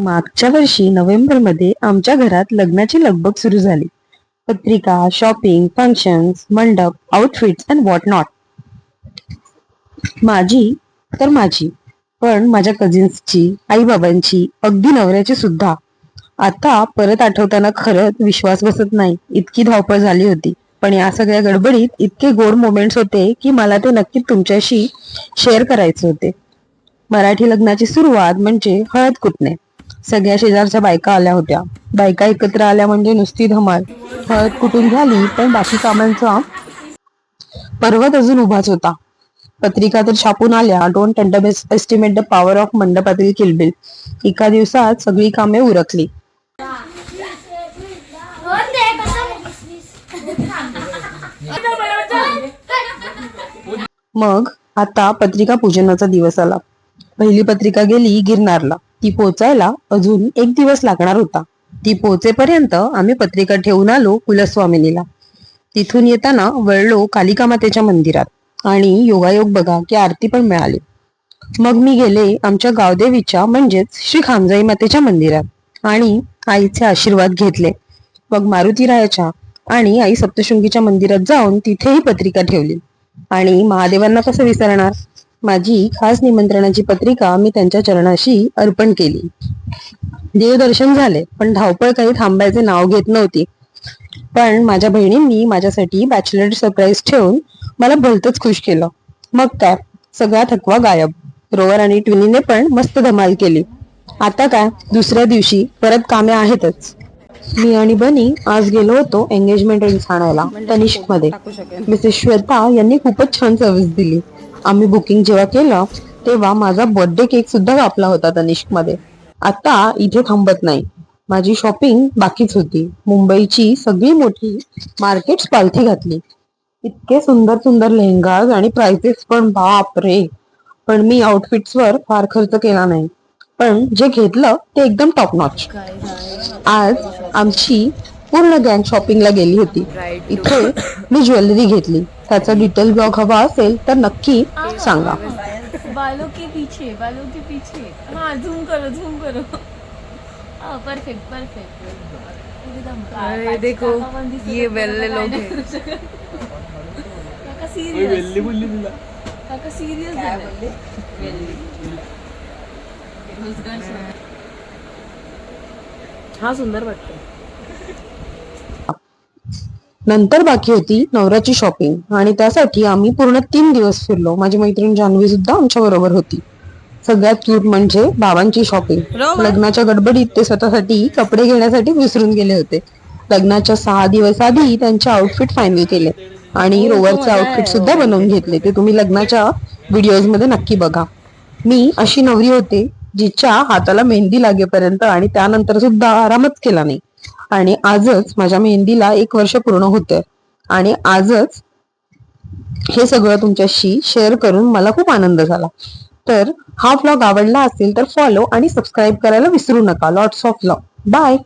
मागच्या वर्षी नोव्हेंबरमध्ये आमच्या घरात लग्नाची लगबग सुरू झाली. पत्रिका, शॉपिंग, फंक्शन्स, मंडप, आउटफिट्स अँड व्हॉट नॉट. माझी पण माझ्या कझिन्सची, आई बाबांची, अगदी नवऱ्याची सुद्धा. आता परत आठवताना खरंच विश्वास बसत नाही, इतकी धावपळ झाली होती. पण या सगळ्या गडबडीत इतके गोड मोमेंट्स होते की मला ते नक्की तुमच्याशी शेअर करायचे होते. मराठी लग्नाची सुरुवात म्हणजे हळद कुटणे. सगळ्या शेजारच्या बायका आल्या होत्या. बायका एकत्र आल्या म्हणजे नुसती धमाल. हळद कुटून झाली पण बाकी कामांचा पर्वत अजून उभाच होता. पत्रिका तर छापून आल्या. Don't underestimate the power of मंडपातील किलबिल. एका दिवसात सगळी कामे उरकली. मग आता पत्रिका पूजनाचा दिवस आला. पहिली पत्रिका गेली गिरनारला. ती पोचायला अजून एक दिवस लागणार होता. ती पोचेपर्यंत आम्ही पत्रिका ठेवून आलो कुलस्वामिनीला. तिथून येताना वळलो कालिका मातेच्या मंदिरात आणि योगायोग बघा की आरती पण मिळाली. मग मी गेले आमच्या गावदेवीच्या म्हणजेच श्री खामजाई मातेच्या मंदिरात आणि आईचे आशीर्वाद घेतले. मग मारुतीरायाच्या आणि आई सप्तशृंगीच्या मंदिरात जाऊन तिथेही पत्रिका ठेवली. आणि महादेवांना कसं विसरणार. माझी खास निमंत्रणाची पत्रिका मी त्यांच्या चरणाशी अर्पण केली. देवदर्शन झाले पण धावपळ काही थांबायचे नाव घेत नव्हती. पण माझ्या बहिणींनी माझ्यासाठी बॅचलर सरप्राईज ठेवून मला भलतंच खुश केलं. मग काय, सगळा थकवा गायब. रोवर आणि ट्विनीने पण मस्त धमाल केली. आता काय, दुसऱ्या दिवशी परत कामे आहेतच. मी आणि बनी आज गेलो होतो एंगेजमेंट रिंग्स आणायला तनिष्क मध्ये. मिसेस श्वेता यांनी खूपच छान सर्व्हिस दिली. आम्ही बुकिंग जेव्हा केलं तेव्हा माझा बर्थडे केक सुद्धा कापला होता तनिष्क मध्ये. आता इथे थांबत नाही. माझी शॉपिंग बाकीच होती. मुंबईची सगळी मोठी मार्केट्स पालथी घातली. इतके सुंदर सुंदर लेहंगाज आणि प्राइसेस पण बाप रे. पण मी आउटफिट्सवर फार खर्च केला नाही. पण जे घेतलं ते एकदम टॉप नॉच. आज आमची पूर्ण गँग शॉपिंगला गेली होती. इथे मी ज्वेलरी घेतली. त्याचा डिटेल ब्लॉग हवा असेल तर नक्की सांगा. बालों के पीछे हाँ झूम करो परफेक्ट एकदम. अरे देखो ये वेल्ले लोग हैं. काका सीरियस हा सुंदर वाटतो. नंतर बाकी होती नवऱ्याची शॉपिंग आणि त्यासाठी आम्ही पूर्ण 3 दिवस फिरलो. माझी मैत्रीण जान्हवी सुद्धा आमच्या बरोबर होती. सगळ्यात क्यूट म्हणजे बाबांची शॉपिंग. लग्नाच्या गडबडीत ते स्वतःसाठी कपडे घेण्यासाठी विसरून गेले होते. लग्नाच्या 6 दिवस आधी त्यांचे आउटफिट फायनल केले आणि रोवरचे आउटफिट सुद्धा बनवून घेतले. ते तुम्ही लग्नाच्या व्हिडिओज मध्ये नक्की बघा. मी अशी नवरी होते जिच्या हाताला मेहंदी लागेपर्यंत आणि त्यानंतर सुद्धा आरामच केला नाही. आणि आजच माझ्या मेहंदीला 1 वर्ष पूर्ण होते आणि आजच हे सगळं तुमच्याशी शेअर करून मला खूप आनंद झाला. तर हा व्लॉग आवडला असेल तर फॉलो आणि सबस्क्राईब करायला विसरू नका. Lots of love. बाय.